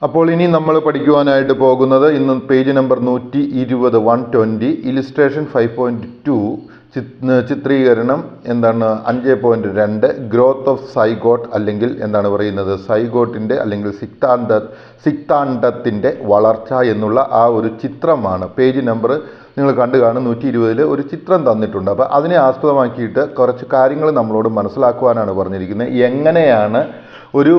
അപ്പോൾ ഇനി നമ്മൾ പഠിക്കുവാനായിട്ട് പോകുന്നത് ഇന്ന് പേജ് നമ്പർ 120 ഇലിസ്ട്രേഷൻ 5.2 ചിത്രീകരണം എന്താണ് 5.2 ഗ്രോത്ത് ഓഫ് സൈഗോട്ട് അല്ലെങ്കിൽ എന്താണ് പറയുന്നത് സൈഗോട്ടിൻ്റെ അല്ലെങ്കിൽ സിക്താണ്ഡത്തിൻ്റെ വളർച്ച എന്നുള്ള ആ ഒരു ചിത്രമാണ്. പേജ് നമ്പർ നിങ്ങൾ കണ്ടു കാണും 120 ഒരു ചിത്രം തന്നിട്ടുണ്ട്. അപ്പോൾ അതിനെ ആസ്പദമാക്കിയിട്ട് കുറച്ച് കാര്യങ്ങൾ നമ്മളോട് മനസ്സിലാക്കുവാനാണ് പറഞ്ഞിരിക്കുന്നത്. എങ്ങനെയാണ് ഒരു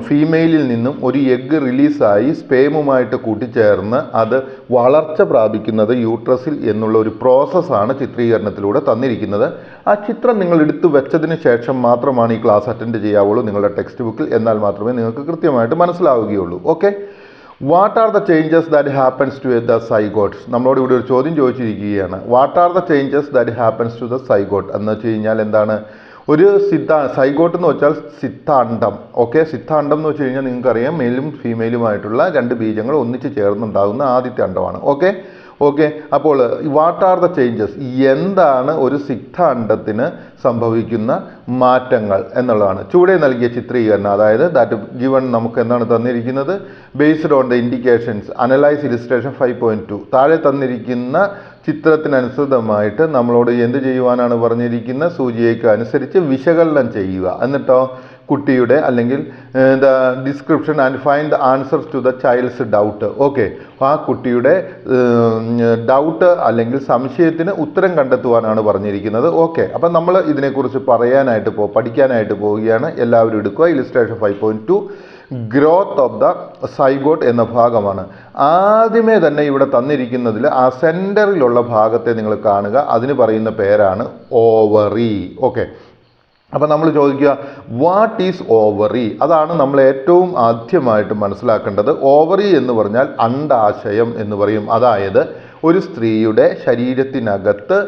ഫീമെയിലിൽ നിന്നും ഒരു എഗ്ഗ് റിലീസായി സ്പേമുമായിട്ട് കൂട്ടിച്ചേർന്ന് അത് വളർച്ച പ്രാപിക്കുന്നത് യൂട്രസിൽ എന്നുള്ള ഒരു പ്രോസസ്സാണ് ചിത്രീകരണത്തിലൂടെ തന്നിരിക്കുന്നത്. ആ ചിത്രം നിങ്ങൾ എടുത്തു വെച്ചതിന് ശേഷം മാത്രമാണ് ഈ ക്ലാസ് അറ്റൻഡ് ചെയ്യാവുള്ളൂ നിങ്ങളുടെ ടെക്സ്റ്റ് ബുക്കിൽ. എന്നാൽ മാത്രമേ നിങ്ങൾക്ക് കൃത്യമായിട്ട് മനസ്സിലാവുകയുള്ളൂ. Okay, what are the changes that happens to the zygotes? നമ്മളോട് ഇവിടെ ഒരു ചോദ്യം ചോദിച്ചിരിക്കുകയാണ്. What are the changes that happens to the zygote എന്ന് വെച്ച് കഴിഞ്ഞാൽ എന്താണ്? ഒരു സൈഗോട്ട് എന്ന് വെച്ചാൽ സിദ്ധാണ്ഡം. ഓക്കെ, സിദ്ധാണ്ഡം എന്ന് വെച്ച് കഴിഞ്ഞാൽ നിങ്ങൾക്കറിയാം മെയിലും ഫീമെയിലുമായിട്ടുള്ള രണ്ട് ബീജങ്ങൾ ഒന്നിച്ച് ചേർന്നുണ്ടാകുന്ന ആദ്യത്തെ അണ്ഡമാണ്. ഓക്കെ, അപ്പോൾ വാട്ട് ആർ ദ ചേഞ്ചസ്, എന്താണ് ഒരു സിദ്ധാണ്ഡത്തിന് സംഭവിക്കുന്ന മാറ്റങ്ങൾ എന്നുള്ളതാണ് ചുവടെ നൽകിയ ചിത്രീകരണം. അതായത് ദാറ്റ് ഗിവൺ നമുക്ക് എന്താണ് തന്നിരിക്കുന്നത്? Based on the indications analyse illustration 5.2. താഴെ തന്നിരിക്കുന്ന ചിത്രത്തിനനുസൃതമായിട്ട് നമ്മളോട് എന്ത് ചെയ്യുവാനാണ് പറഞ്ഞിരിക്കുന്നത്? സൂചികയ്ക്ക് അനുസരിച്ച് വിശകലനം ചെയ്യുക. എന്നിട്ടോ കുട്ടിയുടെ അല്ലെങ്കിൽ the description and find the answers to the child's doubt. Okay, ആ കുട്ടിയുടെ ഡൗട്ട് അല്ലെങ്കിൽ സംശയത്തിന് ഉത്തരം കണ്ടെത്തുവാനാണ് പറഞ്ഞിരിക്കുന്നത്. ഓക്കെ, അപ്പം നമ്മൾ ഇതിനെക്കുറിച്ച് പഠിക്കാനായിട്ട് പോവുകയാണ്. എല്ലാവരും എടുക്കുക. Illustration 5.2 growth of the zygote എന്ന ഭാഗമാണ്. ആദ്യമേ തന്നെ ഇവിടെ തന്നിരിക്കുന്നതിൽ ആ സെൻറ്ററിലുള്ള ഭാഗത്തെ നിങ്ങൾ കാണുക. അതിന് പറയുന്ന പേരാണ് ഓവറി. ഓക്കെ, അപ്പം നമ്മൾ ചോദിക്കുക വാട്ട് ഈസ് ഓവറി? അതാണ് നമ്മൾ ഏറ്റവും ആദ്യമായിട്ട് മനസ്സിലാക്കേണ്ടത്. ഓവറി എന്ന് പറഞ്ഞാൽ അണ്ഡാശയം എന്ന് പറയും. അതായത് ഒരു സ്ത്രീയുടെ ശരീരത്തിനകത്ത്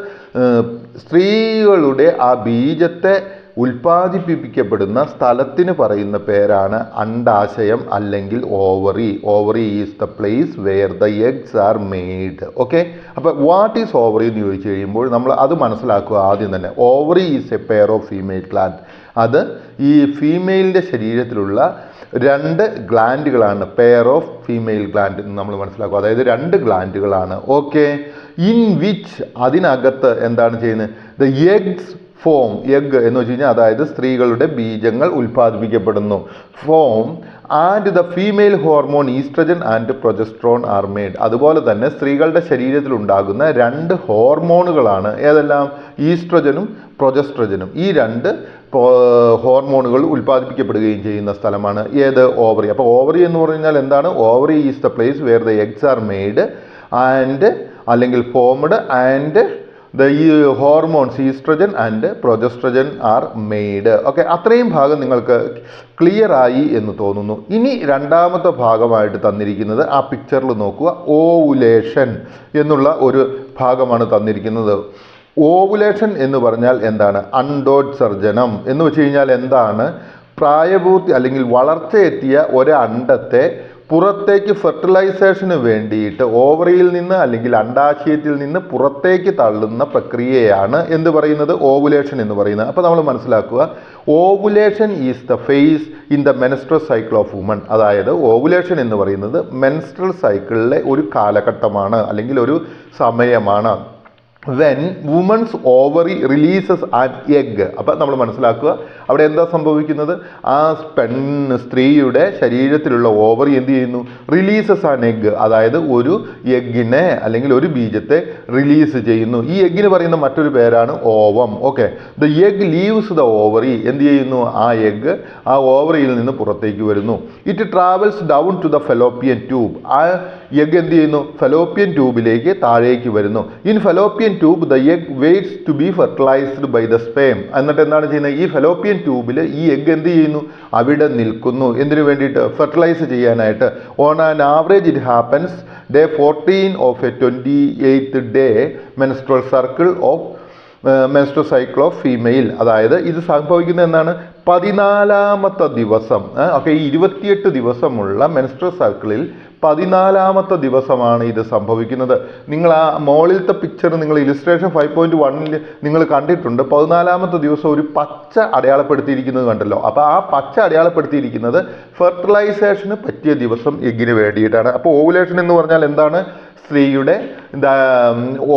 സ്ത്രീകളുടെ ആ ബീജത്തെ ഉൽപ്പാദിപ്പിക്കപ്പെടുന്ന സ്ഥലത്തിന് പറയുന്ന പേരാണ് അണ്ഡാശയം അല്ലെങ്കിൽ ovary. Ovary is the place where the eggs are made. Okay, അപ്പോൾ വാട്ട് ഈസ് ഓവറി എന്ന് ചോദിച്ചു കഴിയുമ്പോൾ നമ്മൾ അത് മനസ്സിലാക്കുക ആദ്യം തന്നെ. Ovary is A pair of female gland. അത് ഈ ഫീമെയിലിൻ്റെ ശരീരത്തിലുള്ള രണ്ട് ഗ്ലാൻഡുകളാണ്. പെയർ ഓഫ് ഫീമെയിൽ ഗ്ലാൻഡ് എന്ന് നമ്മൾ മനസ്സിലാക്കുക. അതായത് രണ്ട് ഗ്ലാൻഡുകളാണ്. ഓക്കെ, ഇൻ വിച്ച് അതിനകത്ത് എന്താണ് ചെയ്യുന്നത്? The eggs form. എഗ് എന്ന് വെച്ച് കഴിഞ്ഞാൽ അതായത് സ്ത്രീകളുടെ ബീജങ്ങൾ ഉൽപ്പാദിപ്പിക്കപ്പെടുന്നു. Form and the female hormone oestrogen and progesterone are made. അതുപോലെ തന്നെ സ്ത്രീകളുടെ ശരീരത്തിൽ ഉണ്ടാകുന്ന രണ്ട് ഹോർമോണുകളാണ് ഏതെല്ലാം? ഈസ്ട്രജനും പ്രൊജസ്ട്രജനും. ഈ രണ്ട് ഹോർമോണുകൾ ഉൽപ്പാദിപ്പിക്കപ്പെടുകയും ചെയ്യുന്ന സ്ഥലമാണ് ഏത്? ഓവറി. അപ്പോൾ ഓവറി എന്ന് പറഞ്ഞാൽ എന്താണ്? Ovary is the place where the eggs are made and അല്ലെങ്കിൽ formed and the hormones oestrogen and progesterone are made. Okay, അത്രയും ഭാഗം നിങ്ങൾക്ക് ക്ലിയർ ആയി എന്ന് തോന്നുന്നു. ഇനി രണ്ടാമത്തെ ഭാഗമായിട്ട് തന്നിരിക്കുന്നത് ആ പിക്ചറിൽ നോക്കുക. ഓവുലേഷൻ എന്നുള്ള ഒരു ഭാഗമാണ് തന്നിരിക്കുന്നത്. ഓവുലേഷൻ എന്ന് പറഞ്ഞാൽ എന്താണ്? അണ്ഡോത്സർജനം എന്ന് വെച്ച് കഴിഞ്ഞാൽ എന്താണ്? പ്രായപൂർത്തി അല്ലെങ്കിൽ വളർച്ചയെത്തിയ ഒരു അണ്ഡത്തെ പുറത്തേക്ക് ഫെർട്ടിലൈസേഷന് വേണ്ടിയിട്ട് ഓവറിയിൽ നിന്ന് അല്ലെങ്കിൽ അണ്ഡാശയത്തിൽ നിന്ന് പുറത്തേക്ക് തള്ളുന്ന പ്രക്രിയയാണ് എന്ത് പറയുന്നത്? ഓവുലേഷൻ എന്ന് പറയുന്നത്. അപ്പോൾ നമ്മൾ മനസ്സിലാക്കുക, ovulation is the phase in the menstrual cycle of woman. അതായത് ഓവുലേഷൻ എന്ന് പറയുന്നത് മെൻസ്ട്രൽ സൈക്കിളിലെ ഒരു കാലഘട്ടമാണ് അല്ലെങ്കിൽ ഒരു സമയമാണ്. When woman's ovary releases an egg. അപ്പം നമ്മൾ മനസ്സിലാക്കുക അവിടെ എന്താ സംഭവിക്കുന്നത്? ആ സ്ത്രീയുടെ ശരീരത്തിലുള്ള ഓവറി എന്ത് ചെയ്യുന്നു? Releases an egg. അതായത് ഒരു എഗ്ഗിനെ അല്ലെങ്കിൽ ഒരു ബീജത്തെ റിലീസ് ചെയ്യുന്നു. ഈ എഗ്ഗിന് പറയുന്ന മറ്റൊരു പേരാണ് ovum. Okay, the egg leaves the ovary. എന്ത് ചെയ്യുന്നു? ആ എഗ്ഗ് ആ ഓവറിയിൽ നിന്ന് പുറത്തേക്ക് വരുന്നു. It travels down to the fallopian tube. ആ എഗ് എന്ത് ചെയ്യുന്നു? ഫെലോപ്പിയൻ ട്യൂബിലേക്ക് താഴേക്ക് വരുന്നു. In fallopian tube the egg waits to be fertilised by the sperm. എന്നിട്ട് എന്താണ് ചെയ്യുന്നത്? ഈ ഫെലോപ്പിയൻ ട്യൂബിൽ ഈ എഗ് എന്ത് ചെയ്യുന്നു? അവിടെ നിൽക്കുന്നു. എന്തിനു വേണ്ടിയിട്ട്? ഫെർട്ടിലൈസ് ചെയ്യാനായിട്ട്. On an average it happens day 14 of A 28th day menstrual circle of menstrual cycle of female. അതായത് ഇത് സംഭവിക്കുന്നത് എന്താണ്? 14ാമത്തെ ദിവസം. ഓക്കെ, ഈ 28 ദിവസമുള്ള മെൻസ്ട്രൽ സർക്കിളിൽ 14ാമത്തെ ദിവസമാണ് ഇത് സംഭവിക്കുന്നത്. നിങ്ങൾ ആ മുകളിലത്തെ പിക്ചർ നിങ്ങൾ ഇലിസ്ട്രേഷൻ 5.1 നിങ്ങൾ കണ്ടിട്ടുണ്ട്. 14ാമത്തെ ദിവസം ഒരു പച്ച അടയാളപ്പെടുത്തിയിരിക്കുന്നത് കണ്ടല്ലോ. അപ്പോൾ ആ പച്ച അടയാളപ്പെടുത്തിയിരിക്കുന്നത് ഫെർട്ടിലൈസേഷന് പറ്റിയ ദിവസം എഗ്ഗിന് വേണ്ടിയിട്ടാണ്. അപ്പോൾ ഓവുലേഷൻ എന്ന് പറഞ്ഞാൽ എന്താണ്? സ്ത്രീയുടെ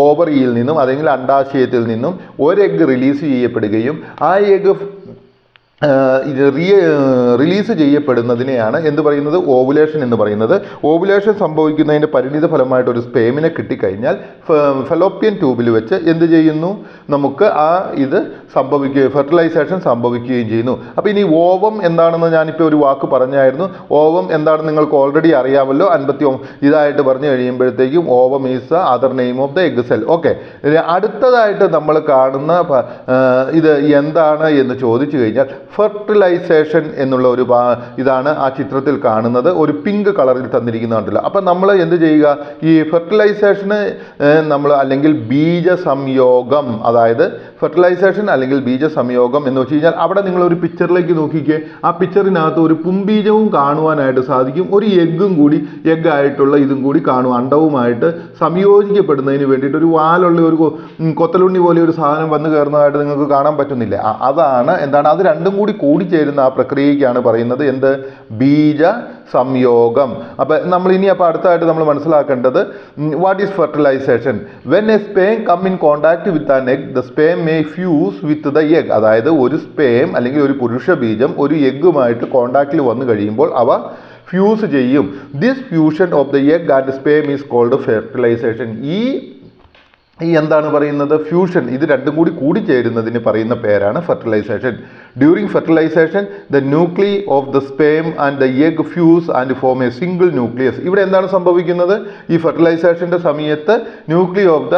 ഓവറിയിൽ നിന്നും അല്ലെങ്കിൽ അണ്ഡാശയത്തിൽ നിന്നും ഒരു എഗ്ഗ് റിലീസ് ചെയ്യപ്പെടുകയും ആ എഗ്ഗ് ഇത് റിലീസ് ചെയ്യപ്പെടുന്നതിനെയാണ് എന്ത് പറയുന്നത്? ഓവുലേഷൻ എന്ന് പറയുന്നത്. ഓവുലേഷൻ സംഭവിക്കുന്നതിൻ്റെ പരിണിത ഫലമായിട്ട് ഒരു സ്പേമിനെ കിട്ടിക്കഴിഞ്ഞാൽ ഫെലോപ്പിയൻ ട്യൂബിൽ വെച്ച് എന്ത് ചെയ്യുന്നു? നമുക്ക് ഇത് ഫെർട്ടിലൈസേഷൻ സംഭവിക്കുകയും ചെയ്യുന്നു. അപ്പോൾ ഇനി ഓവം എന്താണെന്ന് ഞാനിപ്പോൾ ഒരു വാക്ക് പറഞ്ഞായിരുന്നു. ഓവം എന്താണെന്ന് നിങ്ങൾക്ക് ഓൾറെഡി അറിയാമല്ലോ. 59 ഇതായിട്ട് പറഞ്ഞു കഴിയുമ്പോഴത്തേക്കും ovum is the other name of the egg cell. Okay, അടുത്തതായിട്ട് നമ്മൾ കാണുന്ന ഇത് എന്താണ് എന്ന് ചോദിച്ചു കഴിഞ്ഞാൽ ഫെർട്ടിലൈസേഷൻ എന്നുള്ള ഒരു ഇതാണ് ആ ചിത്രത്തിൽ കാണുന്നത്. ഒരു പിങ്ക് കളറിൽ തന്നിരിക്കുന്നുണ്ടല്ലോ. അപ്പം നമ്മൾ എന്ത് ചെയ്യുക? ഈ ഫെർട്ടിലൈസേഷന് നമ്മൾ അല്ലെങ്കിൽ ബീജസംയോഗം, അതായത് ഫെർട്ടിലൈസേഷൻ അല്ലെങ്കിൽ ബീജസംയോഗം എന്ന് വെച്ച് കഴിഞ്ഞാൽ അവിടെ നിങ്ങളൊരു പിക്ചറിലേക്ക് നോക്കിക്കേ. ആ പിക്ചറിനകത്ത് ഒരു പുംബീജവും കാണുവാനായിട്ട് സാധിക്കും. ഒരു എഗ്ഗും കൂടി എഗ്ഗായിട്ടുള്ള ഇതും കൂടി കാണും. അണ്ടവുമായിട്ട് സംയോജിക്കപ്പെടുന്നതിന് വേണ്ടിയിട്ട് ഒരു വാലുള്ള ഒരു കൊത്തലുണ്ണി പോലെ ഒരു സാധനം വന്ന് കയറുന്നതായിട്ട് നിങ്ങൾക്ക് കാണാൻ പറ്റുന്നില്ല. അതാണ് എന്താണ്? അത് രണ്ടും കൂടിച്ചേരുന്ന ആ പ്രക്രിയയ്ക്കാണ് പറയുന്നത് എന്ത്? ബീജ സംയോഗം. അപ്പം അടുത്തതായിട്ട് നമ്മൾ മനസ്സിലാക്കേണ്ടത് what is fertilisation? When a sperm come in contact with an egg the sperm may fuse with the egg. അതായത് ഒരു സ്പേം അല്ലെങ്കിൽ ഒരു പുരുഷ ബീജം ഒരു എഗ്ഗുമായിട്ട് കോണ്ടാക്റ്റിൽ വന്നു കഴിയുമ്പോൾ അവ ഫ്യൂസ് ചെയ്യും. This fusion of the egg and sperm is called fertilisation. ഈ എന്താണ് പറയുന്നത്? ഫ്യൂഷൻ. ഇത് രണ്ടും കൂടിച്ചേരുന്നതിന് പറയുന്ന പേരാണ് fertilisation. During fertilisation the nuclei of the sperm and the egg fuse and form a single nucleus. ഇവിടെ എന്താണ് സംഭവിക്കുന്നത്? ഈ ഫെർട്ടിലൈസേഷൻ്റെ സമയത്ത് nuclei of the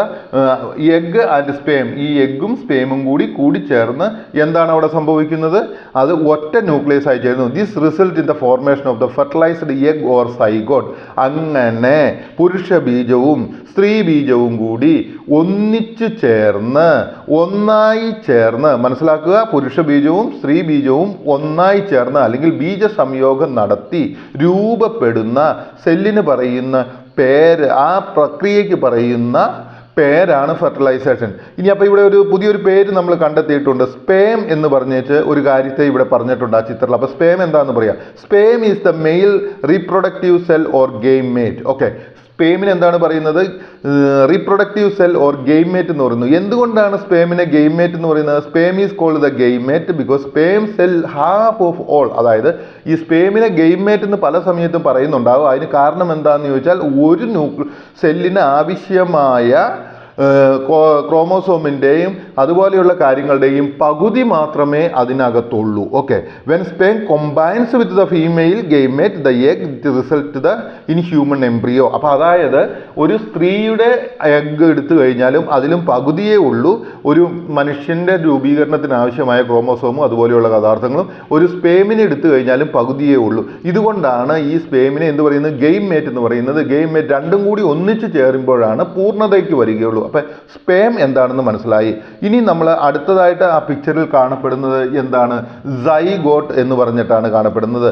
egg and sperm, ഈ എഗ്ഗും സ്പേമും കൂടിച്ചേർന്ന് എന്താണ് അവിടെ സംഭവിക്കുന്നത്? അത് ഒറ്റ ന്യൂക്ലിയസ് ആയി ചേരുന്നു. This result in the formation of the fertilised egg or zygote. അങ്ങനെ പുരുഷ ബീജവും സ്ത്രീ ബീജവും കൂടി ഒന്നായി ചേർന്ന് മനസ്സിലാക്കുക. പുരുഷ ബീജവും സ്ത്രീ ബീജവും ഒന്നായി ചേർന്ന് അല്ലെങ്കിൽ ബീജസംയോഗം നടത്തി രൂപപ്പെടുന്ന സെല്ലിന് പറയുന്ന പേര്, ആ പ്രക്രിയയ്ക്ക് പറയുന്ന പേരാണ് ഫെർട്ടിലൈസേഷൻ. ഇനി അപ്പോൾ ഇവിടെ ഒരു പുതിയൊരു പേര് നമ്മൾ കണ്ടെത്തിയിട്ടുണ്ട്. സ്പേം എന്ന് പറഞ്ഞിട്ട് ഒരു കാര്യത്തെ ഇവിടെ പറഞ്ഞിട്ടുണ്ട് ആ ചിത്രത്തിൽ. അപ്പോൾ സ്പേം എന്താണെന്ന് പറയാം. Sperm is the male reproductive cell or gamete. Okay, സ്പേമിന് എന്താണ് പറയുന്നത്? റീപ്രൊഡക്റ്റീവ് സെൽ ഓർ ഗെയിംമേറ്റ് എന്ന് പറയുന്നു. എന്തുകൊണ്ടാണ് സ്പേമിനെ ഗെയിംമേറ്റ് എന്ന് പറയുന്നത്? Sperm is called the gamete because sperm cell half of all. അതായത് ഈ സ്പേമിനെ ഗെയിംമേറ്റ് എന്ന് പല സമയത്തും പറയുന്നുണ്ടാവും. അതിന് കാരണം എന്താണെന്ന് ചോദിച്ചാൽ ഒരു സെല്ലിന് ആവശ്യമായ ക്രോമോസോമിൻ്റെയും അതുപോലെയുള്ള കാര്യങ്ങളുടെയും പകുതി മാത്രമേ അതിനകത്തുള്ളൂ. Okay, when sperm combines with the female gamete the egg result the in human embryo. അപ്പോൾ അതായത് ഒരു സ്ത്രീയുടെ എഗ് എടുത്തു കഴിഞ്ഞാലും അതിലും പകുതിയേ ഉള്ളൂ ഒരു മനുഷ്യൻ്റെ രൂപീകരണത്തിന് ആവശ്യമായ ക്രോമോസോമും അതുപോലെയുള്ള പദാർത്ഥങ്ങളും. ഒരു സ്പേമിനെ എടുത്തു കഴിഞ്ഞാലും പകുതിയേ ഉള്ളൂ. ഇതുകൊണ്ടാണ് ഈ സ്പേമിനെ എന്ത് പറയുന്നത്? ഗെയിംമേറ്റ് എന്ന് പറയുന്നത്. ഗെയിംമേറ്റ് രണ്ടും കൂടി ഒന്നിച്ച് ചേരുമ്പോഴാണ് പൂർണ്ണതയ്ക്ക് വരികയുള്ളൂ. അപ്പം സ്പേം എന്താണെന്ന് മനസ്സിലായി. ഇനി നമ്മൾ അടുത്തതായിട്ട് ആ പിക്ചറിൽ കാണപ്പെടുന്നത് എന്താണ്? സൈഗോട്ട് എന്ന് പറഞ്ഞിട്ടാണ് കാണപ്പെടുന്നത്.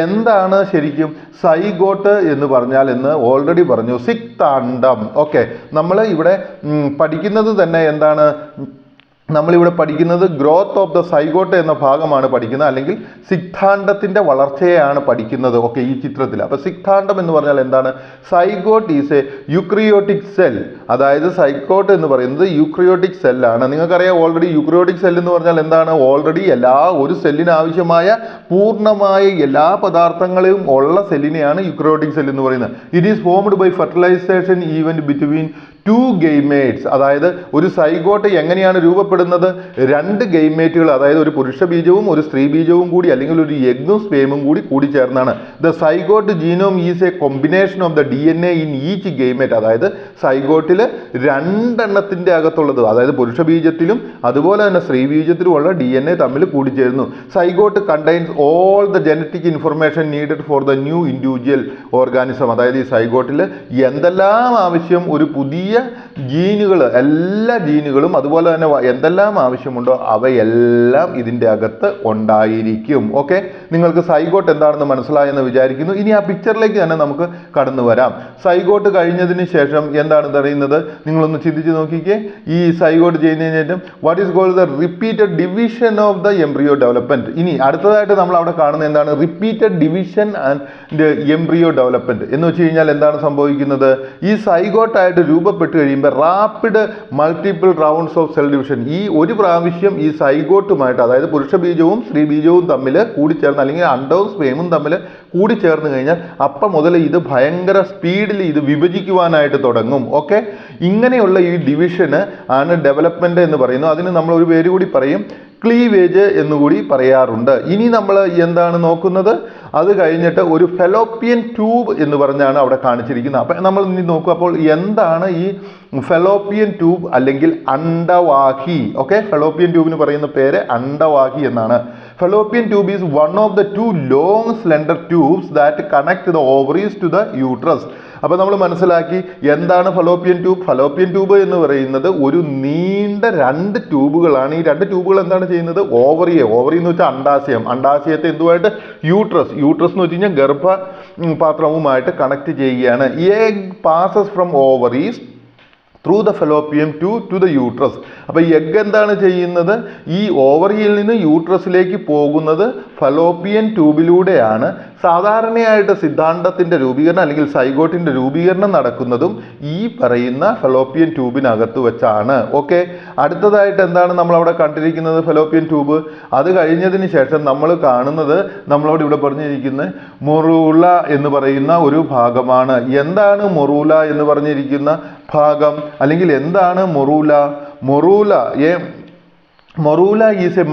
എന്താണ് ശരിക്കും സൈഗോട്ട് എന്ന് പറഞ്ഞാൽ എന്ന് ഓൾറെഡി പറഞ്ഞു, സിക്താണ്ഡം. ഓക്കെ, നമ്മൾ ഇവിടെ പഠിക്കുന്നത് തന്നെ എന്താണ്? നമ്മളിവിടെ പഠിക്കുന്നത് ഗ്രോത്ത് ഓഫ് ദ സൈഗോട്ട് എന്ന ഭാഗമാണ് പഠിക്കുന്നത്, അല്ലെങ്കിൽ സിക്താണ്ഡത്തിൻ്റെ വളർച്ചയെയാണ് പഠിക്കുന്നത്. ഓക്കെ, ഈ ചിത്രത്തിൽ. അപ്പോൾ സിക്താണ്ഡം എന്ന് പറഞ്ഞാൽ എന്താണ്? Zygote is a eukaryotic cell. അതായത് സൈഗോട്ട് എന്ന് പറയുന്നത് യൂക്രിയോട്ടിക് സെല്ലാണ്. നിങ്ങൾക്കറിയാം ഓൾറെഡി യൂക്രിയോട്ടിക് സെൽ എന്ന് പറഞ്ഞാൽ എന്താണ്? ഓൾറെഡി ഒരു സെല്ലിന് ആവശ്യമായ പൂർണ്ണമായ എല്ലാ പദാർത്ഥങ്ങളും ഉള്ള സെല്ലിനെയാണ് യൂക്രിയോട്ടിക് സെൽ എന്ന് പറയുന്നത്. It is formed by fertilisation event between 2 gametes. അതായത് ഒരു സൈഗോട്ട് എങ്ങനെയാണ് രൂപപ്പെടുന്നത്? 2 ഗെയിമേറ്റുകൾ, അതായത് ഒരു പുരുഷ ബീജവും ഒരു സ്ത്രീ ബീജവും കൂടി അല്ലെങ്കിൽ ഒരു എഗ്ഗും സ്പേമും കൂടി ചേർന്നാണ്. The zygote genome is a combination of the DNA in each gamete. അതായത് സൈഗോട്ടിൽ 2 എണ്ണത്തിൻ്റെ അകത്തുള്ളത്, അതായത് പുരുഷ ബീജത്തിലും അതുപോലെ തന്നെ സ്ത്രീ ബീജത്തിലുമുള്ള DNA തമ്മിൽ കൂടിച്ചേരുന്നു. Zygote contains all the genetic information needed for the new individual organism. അതായത് ഈ സൈഗോട്ടിൽ എന്തെല്ലാം ആവശ്യം ഒരു പുതിയ ചെറിയ ജീനുകൾ, എല്ലാ ജീനുകളും അതുപോലെ തന്നെ എന്തെല്ലാം ആവശ്യമുണ്ടോ അവയെല്ലാം ഇതിൻ്റെ അകത്ത് ഉണ്ടായിരിക്കും. ഓക്കെ, നിങ്ങൾക്ക് സൈഗോട്ട് എന്താണെന്ന് മനസ്സിലായെന്ന് വിചാരിക്കുന്നു. ഇനി ആ പിക്ചറിലേക്ക് തന്നെ നമുക്ക് കടന്നു വരാം. സൈഗോട്ട് കഴിഞ്ഞതിന് ശേഷം എന്താണ് പറയുന്നത്, നിങ്ങളൊന്ന് ചിന്തിച്ച് നോക്കിക്കേ. ഈ സൈഗോട്ട് ചെയ്യുന്നതിന് ശേഷം what is called the repeated division of the embryo development. ഇനി അടുത്തതായിട്ട് നമ്മൾ അവിടെ കാണുന്നത് എന്താണ്, repeated division and embryo development എന്ന് വെച്ച് കഴിഞ്ഞാൽ എന്താണ് സംഭവിക്കുന്നത്, ഈ സൈഗോട്ടായിട്ട് രൂപപ്പെട്ട് കഴിയുമ്പോൾ rapid multiple rounds of cell division. ഈ ഒരു പ്രാവശ്യം ഈ സൈഗോട്ടുമായിട്ട്, അതായത് പുരുഷ ബീജവും സ്ത്രീ ബീജവും തമ്മിൽ കൂടിച്ചേർന്ന്, അല്ലെങ്കിൽ അണ്ടവും സ്പേമും തമ്മിൽ കൂടിച്ചേർന്ന് കഴിഞ്ഞാൽ അപ്പം മുതൽ ഇത് ഭയങ്കര സ്പീഡിൽ ഇത് വിഭജിക്കുവാനായിട്ട് തുടങ്ങും. ഓക്കെ, ഇങ്ങനെയുള്ള ഈ ഡിവിഷന് ആണ് ഡെവലപ്മെന്റ് എന്ന് പറയുന്നു. അതിന് നമ്മൾ ഒരു പേര് കൂടി പറയും, ക്ലീവേജ് എന്നുകൂടി പറയാറുണ്ട്. ഇനി നമ്മൾ എന്താണ് നോക്കുന്നത്, അത് കഴിഞ്ഞിട്ട് ഒരു ഫെലോപ്പിയൻ ട്യൂബ് എന്ന് പറഞ്ഞാണ് അവിടെ കാണിച്ചിരിക്കുന്നത്. അപ്പം നമ്മൾ ഇനി നോക്കുക, അപ്പോൾ എന്താണ് ഈ ഫെലോപ്പിയൻ ട്യൂബ് അല്ലെങ്കിൽ അണ്ടവാഹി. ഓക്കെ, ഫെലോപ്പിയൻ ട്യൂബിന് പറയുന്ന പേര് അണ്ടവാഹി എന്നാണ്. Fallopian tube is one of the two long slender tubes that connect the ovaries to the uterus. അപ്പോൾ നമ്മൾ മനസ്സിലാക്കി എന്താണ് ഫലോപ്പിയൻ ട്യൂബ്. ഫലോപ്പിയൻ ട്യൂബ് എന്ന് പറയുന്നത് ഒരു നീണ്ട 2 ട്യൂബുകളാണ്. ഈ 2 ട്യൂബുകൾ എന്താണ് ചെയ്യുന്നത്, ഓവറി എന്ന് വെച്ചാൽ അണ്ടാശയം, അണ്ടാശയത്തെ എന്തുമായിട്ട്, യൂട്രസ് എന്ന് വെച്ച് കഴിഞ്ഞാൽ ഗർഭപാത്രവുമായിട്ട് കണക്ട് ചെയ്യുകയാണ്. Egg passes from ovaries through the fallopian tube to the uterus. അപ്പോൾ എഗ് എന്താണ് ചെയ്യുന്നത്, ഈ ഓവറിയിൽ നിന്ന് യൂട്രസിലേക്ക് പോകുന്നത് ഫലോപ്പിയൻ ട്യൂബിലൂടെയാണ്. സാധാരണയായിട്ട് സിദ്ധാന്തത്തിൻ്റെ രൂപീകരണം അല്ലെങ്കിൽ സൈഗോട്ടിൻ്റെ രൂപീകരണം നടക്കുന്നതും ഈ പറയുന്ന ഫെലോപ്പിയൻ ട്യൂബിനകത്ത് വെച്ചാണ്. ഓക്കെ, അടുത്തതായിട്ട് എന്താണ് നമ്മളവിടെ കണ്ടിരിക്കുന്നത്, ഫെലോപ്പിയൻ ട്യൂബ്. അത് കഴിഞ്ഞതിന് ശേഷം നമ്മൾ കാണുന്നത്, നമ്മളോട് ഇവിടെ പറഞ്ഞിരിക്കുന്നത് മൊറൂല എന്ന് പറയുന്ന ഒരു ഭാഗമാണ്. എന്താണ് മൊറൂല എന്ന് പറഞ്ഞിരിക്കുന്ന ഭാഗം, അല്ലെങ്കിൽ എന്താണ് morula? Morula is a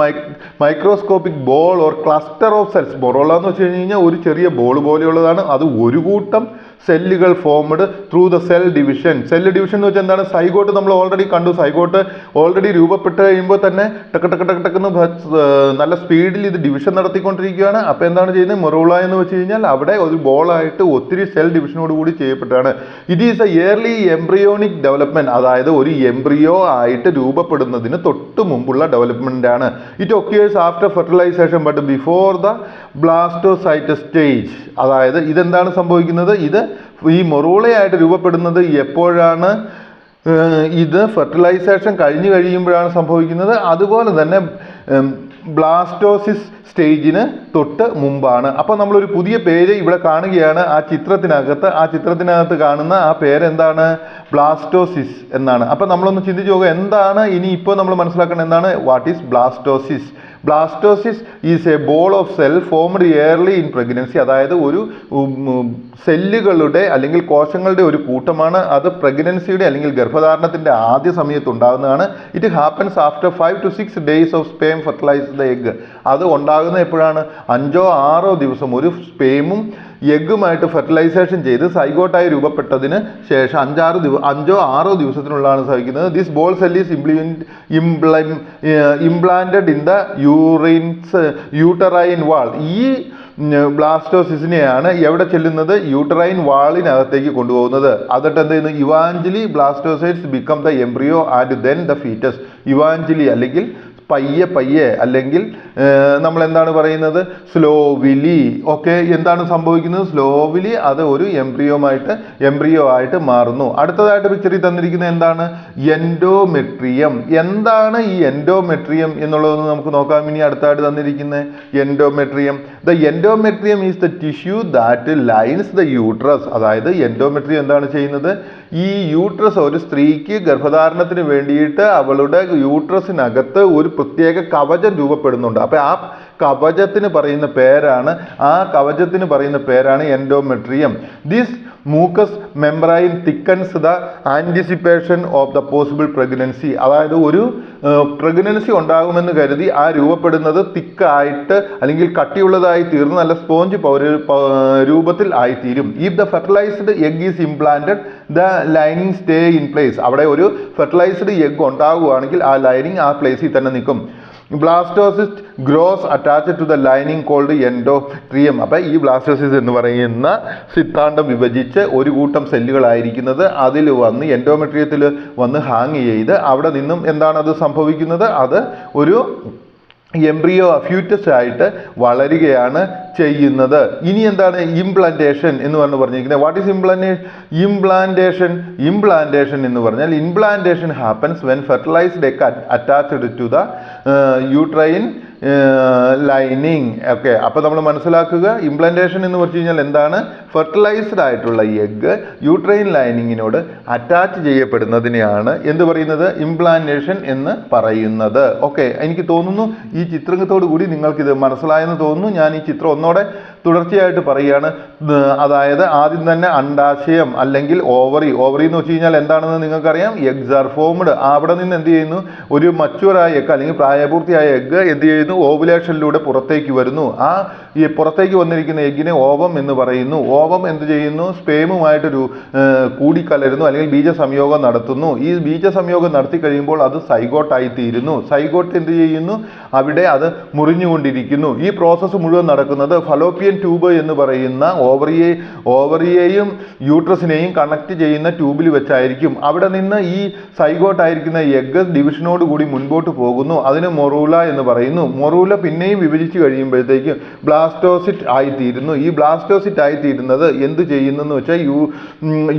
microscopic ball or cluster of cells. Morula എന്ന് വെച്ച് കഴിഞ്ഞാൽ ഒരു ചെറിയ ബോൾ പോലെയുള്ളതാണ്. അത് ഒരു കൂട്ടം സെല്ലുകൾ formed through the cell division. എന്ന് വെച്ചാൽ എന്താണ്, സൈഗോട്ട് നമ്മൾ ഓൾറെഡി കണ്ടു. സൈഗോട്ട് ഓൾറെഡി രൂപപ്പെട്ട് കഴിയുമ്പോൾ തന്നെ ടക്കെന്ന് നല്ല സ്പീഡിൽ ഇത് ഡിവിഷൻ നടത്തിക്കൊണ്ടിരിക്കുകയാണ്. അപ്പോൾ എന്താണ് ചെയ്യുന്നത്, മൊറൂല എന്ന് വെച്ച് കഴിഞ്ഞാൽ അവിടെ ഒരു ബോളായിട്ട് ഒത്തിരി സെൽ ഡിവിഷനോട് കൂടി ചെയ്യപ്പെട്ടാണ്. It is a early embryonic development, അതായത് ഒരു എംബ്രിയോ ആയിട്ട് രൂപപ്പെടുന്നതിന് തൊട്ട് മുമ്പുള്ള ഡെവലപ്മെന്റ് ആണ്. It occurs after fertilisation but before the blastocyst stage. അതായത് ഇതെന്താണ് സംഭവിക്കുന്നത്, ഇത് ഈ മൊറൂളയായിട്ട് രൂപപ്പെടുന്നത് എപ്പോഴാണ്, ഇത് ഫെർട്ടിലൈസേഷൻ കഴിഞ്ഞ് കഴിയുമ്പോഴാണ് സംഭവിക്കുന്നത്. അതുപോലെ തന്നെ ബ്ലാസ്റ്റോസിസ് സ്റ്റേജിന് തൊട്ട് മുമ്പാണ്. അപ്പോൾ നമ്മളൊരു പുതിയ പേര് ഇവിടെ കാണുകയാണ് ആ ചിത്രത്തിനകത്ത് കാണുന്ന ആ പേരെന്താണ്, ബ്ലാസ്റ്റോസിസ് എന്നാണ്. അപ്പോൾ നമ്മളൊന്ന് ചിന്തിച്ച് നോക്കുക, എന്താണ് ഇനി ഇപ്പോൾ നമ്മൾ മനസ്സിലാക്കണം, എന്താണ് what is blastocyst. Blastocyst is A ball of cell formed yearly in pregnancy. അതായത് ഒരു സെല്ലുകളുടെ അല്ലെങ്കിൽ കോശങ്ങളുടെ ഒരു കൂട്ടമാണ്. അത് പ്രഗ്നൻസിയുടെ അല്ലെങ്കിൽ ഗർഭധാരണത്തിൻ്റെ ആദ്യ സമയത്ത് ഉണ്ടാകുന്നതാണ്. It happens after 5 to 6 days of sperm fertilise the egg. അത് ഉണ്ടാകുന്നത് എപ്പോഴാണ്, 5-6 ദിവസം ഒരു സ്പേമും എഗ്ഗുമായിട്ട് ഫെർട്ടിലൈസേഷൻ ചെയ്ത് സൈഗോട്ടായി രൂപപ്പെട്ടതിന് ശേഷം 5-6 ദിവസത്തിനുള്ളതാണ് സാധിക്കുന്നത്. This ball cell is implanted in the uterine wall. ഈ ബ്ലാസ്റ്റോസിസിനെയാണ് എവിടെ ചെല്ലുന്നത്, യൂട്ടറൈൻ വാളിനകത്തേക്ക് കൊണ്ടുപോകുന്നത്. എന്നിട്ട് എന്ത് ചെയ്യുന്നു, eventually blastocysts become the embryo and then the foetus. Eventually അല്ലെങ്കിൽ പയ്യെ അല്ലെങ്കിൽ നമ്മൾ എന്താണ് പറയുന്നത്, സ്ലോവിലി. ഓക്കെ, എന്താണ് സംഭവിക്കുന്നത്, സ്ലോവിലി അത് ഒരു എംബ്രിയോ ആയിട്ട് മാറുന്നു. അടുത്തതായിട്ട് പിക്ചറിൽ തന്നിരിക്കുന്നത് എന്താണ്, എൻഡോമെട്രിയം. എന്താണ് ഈ എൻഡോമെട്രിയം എന്നുള്ളതെന്ന് നമുക്ക് നോക്കാം. ഇനി അടുത്തായിട്ട് തന്നിരിക്കുന്നത് endometrium. The endometrium is the tissue that lines the uterus. അതായത് എൻഡോമെട്രിയം എന്താണ് ചെയ്യുന്നത്, ഈ യൂട്രസ്, ഒരു സ്ത്രീക്ക് ഗർഭധാരണത്തിന് വേണ്ടിയിട്ട് അവളുടെ യൂട്രസിനകത്ത് ഒരു പ്രത്യേക കവചം രൂപപ്പെടുന്നുണ്ട്. അപ്പോൾ ആ കവചത്തിന് പറയുന്ന പേരാണ് endometrium. This mucus membrane thickens the anticipation of the possible pregnancy. അതായത് ഒരു പ്രഗ്നൻസി ഉണ്ടാകുമെന്ന് കരുതി ആ രൂപപ്പെടുന്നത് തിക്കായിട്ട് അല്ലെങ്കിൽ കട്ടിയുള്ളതായി തീർന്ന് നല്ല സ്പോഞ്ച് രൂപത്തിൽ ആയിത്തീരും. If the fertilised egg is implanted the lining stay in place. അവിടെ ഒരു ഫെർട്ടിലൈസ്ഡ് എഗ് ഉണ്ടാകുകയാണെങ്കിൽ ആ ലൈനിങ് ആ പ്ലേസിൽ തന്നെ നിൽക്കും. Blastocyst grows attached to the lining called endometrium. അപ്പം ഈ ബ്ലാസ്റ്റോസിസ് എന്ന് പറയുന്ന സിദ്ധാന്തം വിഭജിച്ച് ഒരു കൂട്ടം സെല്ലുകളായിരിക്കുന്നത് അതിൽ വന്ന് എൻഡോമെട്രിയത്തിൽ വന്ന് ഹാങ് ചെയ്ത് അവിടെ നിന്നും എന്താണ് അത് സംഭവിക്കുന്നത്, അത് ഒരു എംബ്രിയോ ഫ്യൂറ്റസ് ആയിട്ട് വളരുകയാണ് ചെയ്യുന്നത്. ഇനി എന്താണ് ഇംപ്ലാന്റേഷൻ എന്ന് പറഞ്ഞിരിക്കുന്നത്? What is implantation? ഇംപ്ലാന്റേഷൻ എന്ന് പറഞ്ഞാൽ implantation happens when fertilised egg attached to the uterine lining. Okay, അപ്പോൾ നമ്മൾ മനസ്സിലാക്കുക ഇംപ്ലാന്റേഷൻ എന്ന് പറഞ്ഞു കഴിഞ്ഞാൽ എന്താണ്? ഫെർട്ടിലൈസ്ഡ് ആയിട്ടുള്ള എഗ്ഗ് യൂട്രൈൻ ലൈനിങ്ങിനോട് അറ്റാച്ച് ചെയ്യപ്പെടുന്നതിനെയാണ് എന്ത് പറയുന്നത്? ഇംപ്ലാന്റേഷൻ എന്ന് പറയുന്നത്. ഓക്കെ, എനിക്ക് തോന്നുന്നു ഈ ചിത്രത്തോടു കൂടി നിങ്ങൾക്കിത് മനസ്സിലായെന്ന് തോന്നുന്നു. ഞാൻ ഈ ചിത്രം ഒന്നോടെ തുടർച്ചയായിട്ട് പറയുകയാണ്. അതായത് ആദ്യം തന്നെ അണ്ടാശയം അല്ലെങ്കിൽ ഓവറി. ഓവറി എന്ന് വെച്ച് കഴിഞ്ഞാൽ എന്താണെന്ന് നിങ്ങൾക്കറിയാം. Eggs are formed. അവിടെ നിന്ന് എന്ത് ചെയ്യുന്നു? ഒരു മച്ചുവറായ എഗ്ഗ് അല്ലെങ്കിൽ പ്രായപൂർത്തിയായ എഗ്ഗ് എന്ത് ചെയ്യുന്നു? ഓവുലേഷനിലൂടെ പുറത്തേക്ക് വരുന്നു. ഈ പുറത്തേക്ക് വന്നിരിക്കുന്ന എഗ്ഗിനെ ഓവം എന്ന് പറയുന്നു. ഓവം എന്ത് ചെയ്യുന്നു? സ്പേമുമായിട്ടൊരു കൂടിക്കലരുന്നു അല്ലെങ്കിൽ ബീജസംയോഗം നടത്തുന്നു. ഈ ബീജസംയോഗം നടത്തി കഴിയുമ്പോൾ അത് സൈഗോട്ടായി തീരുന്നു. സൈഗോട്ട് എന്ത് ചെയ്യുന്നു? അവിടെ അത് മുറിഞ്ഞുകൊണ്ടിരിക്കുന്നു. ഈ പ്രോസസ്സ് മുഴുവൻ നടക്കുന്നത് ഫലോപ്പിയൻ ട്യൂബ് എന്ന് പറയുന്ന ഓവറിയെയും യൂട്രസിനെയും കണക്ട് ചെയ്യുന്ന ട്യൂബിൽ വെച്ചായിരിക്കും. അവിടെ നിന്ന് ഈ സൈഗോട്ടായിരിക്കുന്ന എഗ്ഗ് ഡിവിഷനോട് കൂടി മുൻപോട്ട് പോകുന്നു. അതിന് മൊറൂല എന്ന് പറയുന്നു. മൊറൂല പിന്നെയും വിഭജിച്ച് കഴിയുമ്പോഴത്തേക്കും ബ്ലാസ്റ്റോസിറ്റ് ആയിത്തീരുന്നു. ഈ ബ്ലാസ്റ്റോസിറ്റ് ആയിത്തീരുന്നത് എന്ത് ചെയ്യുന്നെന്ന് വെച്ചാൽ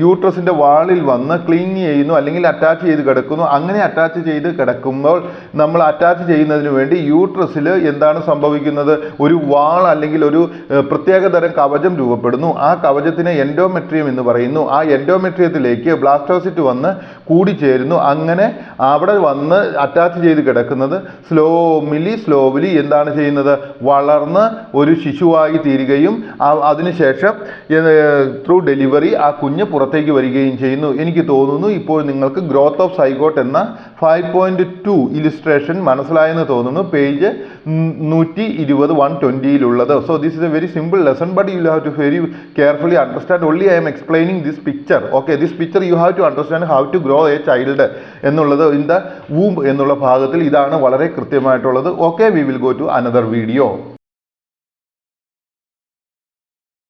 യൂട്രസിൻ്റെ വാളിൽ വന്ന് ക്ലിങ് ചെയ്യുന്നു അല്ലെങ്കിൽ അറ്റാച്ച് ചെയ്ത് കിടക്കുന്നു. അങ്ങനെ അറ്റാച്ച് ചെയ്ത് കിടക്കുമ്പോൾ നമ്മൾ അറ്റാച്ച് ചെയ്യുന്നതിന് വേണ്ടി യൂട്രസിൽ എന്താണ് സംഭവിക്കുന്നത്? ഒരു വാൾ അല്ലെങ്കിൽ ഒരു പ്രത്യേകതരം കവചം രൂപപ്പെടുന്നു. ആ കവചത്തിനെ എൻഡോമെട്രിയം എന്ന് പറയുന്നു. ആ എൻഡോമെട്രിയത്തിലേക്ക് ബ്ലാസ്റ്റോസിറ്റ് വന്ന് കൂടിച്ചേരുന്നു. അങ്ങനെ അവിടെ വന്ന് അറ്റാച്ച് ചെയ്ത് കിടക്കുന്നത് സ്ലോവിലി എന്താണ് ചെയ്യുന്നത്? വളർന്ന് ഒരു ശിശുവായി തീരുകയും അതിനുശേഷം ത്രൂ ഡെലിവറി ആ കുഞ്ഞ് പുറത്തേക്ക് വരികയും ചെയ്യുന്നു. എനിക്ക് തോന്നുന്നു ഇപ്പോൾ നിങ്ങൾക്ക് ഗ്രോത്ത് ഓഫ് സൈഗോട്ട് എന്ന 5.2 ഇലിസ്ട്രേഷൻ മനസ്സിലായെന്ന് തോന്നുന്നു. Page 120-120 So this is a very simple lesson, but you will have to very carefully understand. Only I am explaining this picture. Okay, this picture you have to understand how to grow a child എന്നുള്ളത് in the womb എന്നുള്ള ഭാഗത്തിൽ ഇതാണ് വളരെ കൃത്യമായിട്ടുള്ളത്. Okay, we will go to another video.